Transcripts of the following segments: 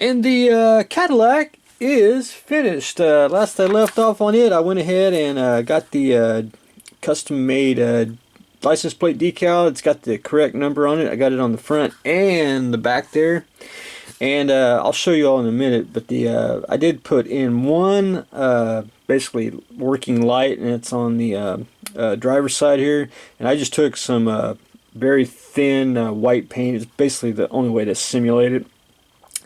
And the Cadillac is finished. Last I left off on it, I went ahead and got the custom-made license plate decal. It's got the correct number on it. I got it on the front and the back there. And I'll show you all in a minute. But the I did put in one basically working light, and it's on the driver's side here. And I just took some very thin white paint. It's basically the only way to simulate it.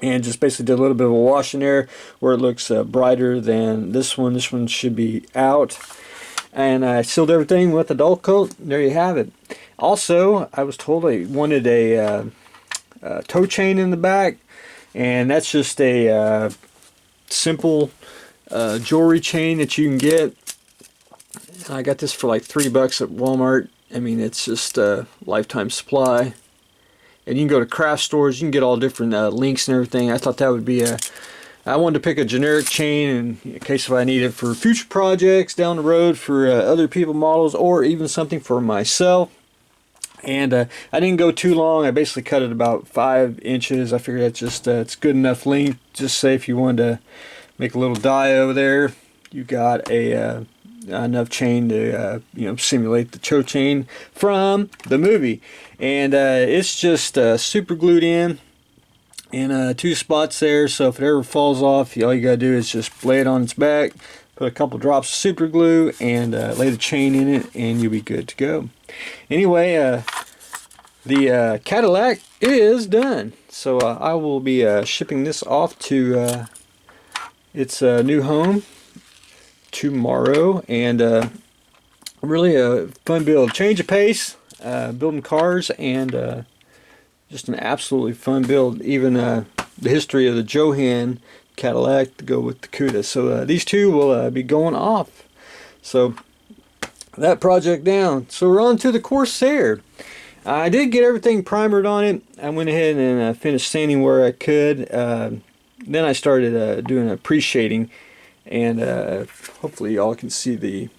And just basically did a little bit of a wash in there where it looks brighter than this one. This one should be out. And I sealed everything with a dull coat. There you have it. Also, I was told I wanted a toe chain in the back. And that's just a simple jewelry chain that you can get. I got this for like $3 at Walmart. I mean, it's just a lifetime supply. And you can go to craft stores, you can get all different links and everything. I thought that would be I wanted to pick a generic chain in case if I need it for future projects down the road for other people models, or even something for myself. And I didn't go too long. I basically cut it about 5 inches. I figured that's just it's good enough length. Just say if you wanted to make a little die over there, you got a enough chain to simulate the toe chain from the movie. And it's just super glued in 2 spots there, so if it ever falls off, all you gotta do is just lay it on its back, put a couple drops of super glue, and lay the chain in it, and you'll be good to go. Anyway, the Cadillac is done, so I will be shipping this off to its new home tomorrow. And really a fun build, change of pace, building cars, and just an absolutely fun build. Even the history of the Johan Cadillac to go with the Cuda. So these two will be going off. So that project down. So we're on to the Corsair. I did get everything primered on it. I went ahead and finished sanding where I could. Then I started doing a pre-shading. And hopefully y'all can see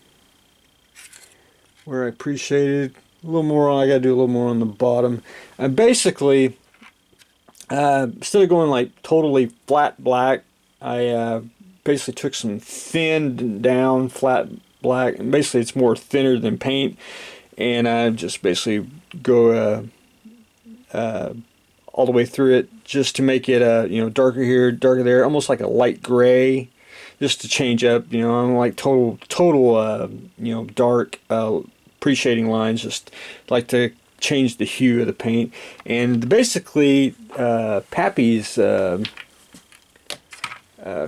where I pre-shaded. A little more on, I gotta do a little more on the bottom. And basically, instead of going like totally flat black, I basically took some thinned down flat black, and basically it's more thinner than paint. And I just basically go all the way through it, just to make it darker here, darker there, almost like a light gray, just to change up. I'm like total dark. Pre-shading lines, just like to change the hue of the paint. And basically Pappy's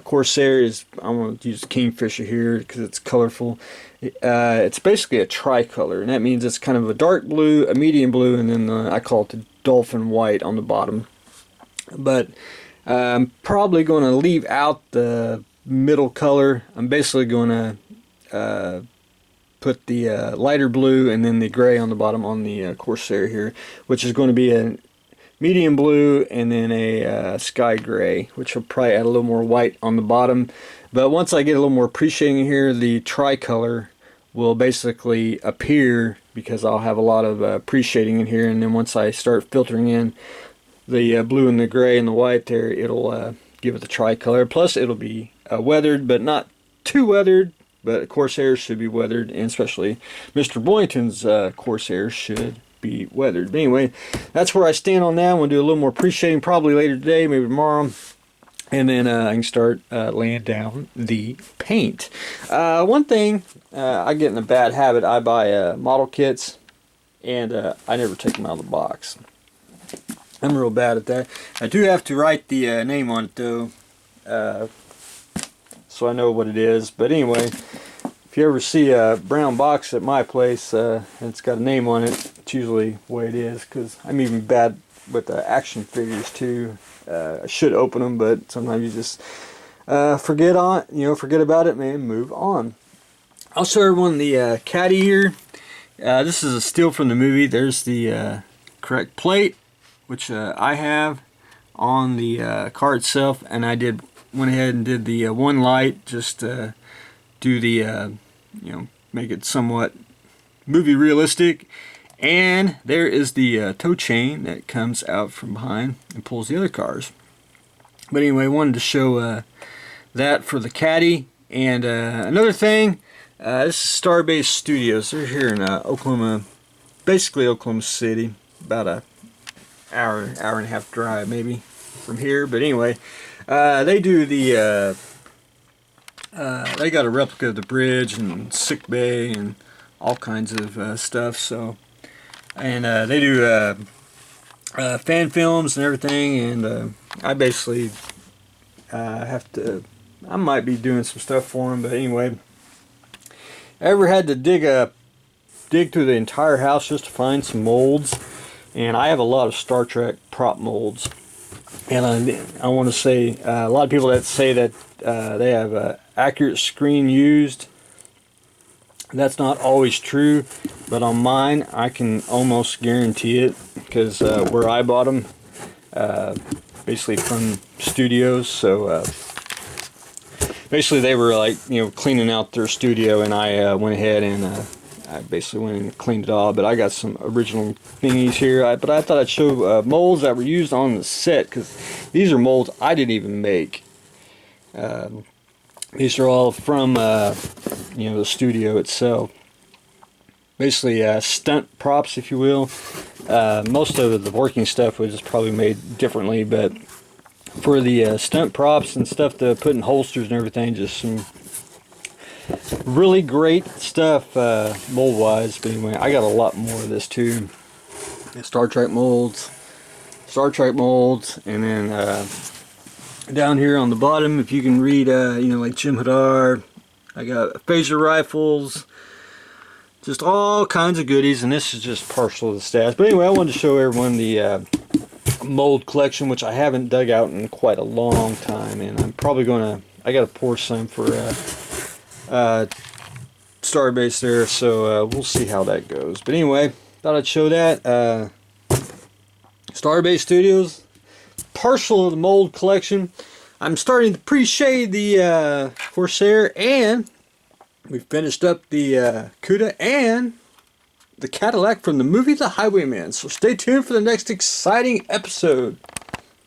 Corsair is, I'm going to use Kingfisher here because it's colorful. It's basically a tricolor, and that means it's kind of a dark blue, a medium blue, and then I call it the dolphin white on the bottom. But I'm probably going to leave out the middle color. I'm basically going to put the lighter blue and then the gray on the bottom on the Corsair here, which is going to be a medium blue and then a sky gray, which will probably add a little more white on the bottom. But once I get a little more pre-shading in here, the tricolor will basically appear because I'll have a lot of pre-shading in here. And then once I start filtering in the blue and the gray and the white there, it'll give it the tricolor. Plus it'll be weathered, but not too weathered. But Corsair should be weathered, and especially Mr. Boynton's Corsair should be weathered. But anyway, that's where I stand on that. I'm going to do a little more pre-shading probably later today, maybe tomorrow. And then I can start laying down the paint. One thing, I get in a bad habit. I buy model kits, and I never take them out of the box. I'm real bad at that. I do have to write the name on it, though. So I know what it is. But anyway, if you ever see a brown box at my place and it's got a name on it, it's usually the way it is, because I'm even bad with the action figures too. I should open them, but sometimes you just forget about it, man, move on. I'll show everyone the caddy here. This is a steal from the movie. There's the correct plate, which I have on the car itself, and I went ahead and did the one light, just do the make it somewhat movie realistic. And there is the tow chain that comes out from behind and pulls the other cars. But anyway, I wanted to show that for the Caddy. And another thing, this is Starbase Studios. They're here in Oklahoma, basically Oklahoma City, about a hour and a half drive maybe from here. But anyway, they do the they got a replica of the bridge and sick bay and all kinds of stuff. So, and they do fan films and everything. And I basically have to. I might be doing some stuff for them. But anyway, I ever had to dig through the entire house just to find some molds. And I have a lot of Star Trek prop molds. And I want to say, a lot of people that say that they have accurate screen used, that's not always true. But on mine, I can almost guarantee it, because where I bought them, basically from studios. So basically they were like, cleaning out their studio, and I went ahead and I basically went and cleaned it all. But I got some original thingies here. But I thought I'd show molds that were used on the set, because these are molds I didn't even make. These are all from the studio itself. Basically stunt props, if you will. Most of the working stuff was probably made differently, but for the stunt props and stuff to put in holsters and everything, just some really great stuff mold wise. But anyway, I got a lot more of this too. Star Trek molds, and then down here on the bottom, if you can read, like Jim Hadar, I got phaser rifles, just all kinds of goodies. And this is just partial of the stash. But anyway, I wanted to show everyone the mold collection, which I haven't dug out in quite a long time, and I'm probably gonna. I gotta pour some for Starbase there, so we'll see how that goes. But anyway, thought I'd show that Starbase Studios, partial of the mold collection. I'm starting to pre-shade the Corsair, and we finished up the Cuda and the Cadillac from the movie The Highwaymen. So stay tuned for the next exciting episode.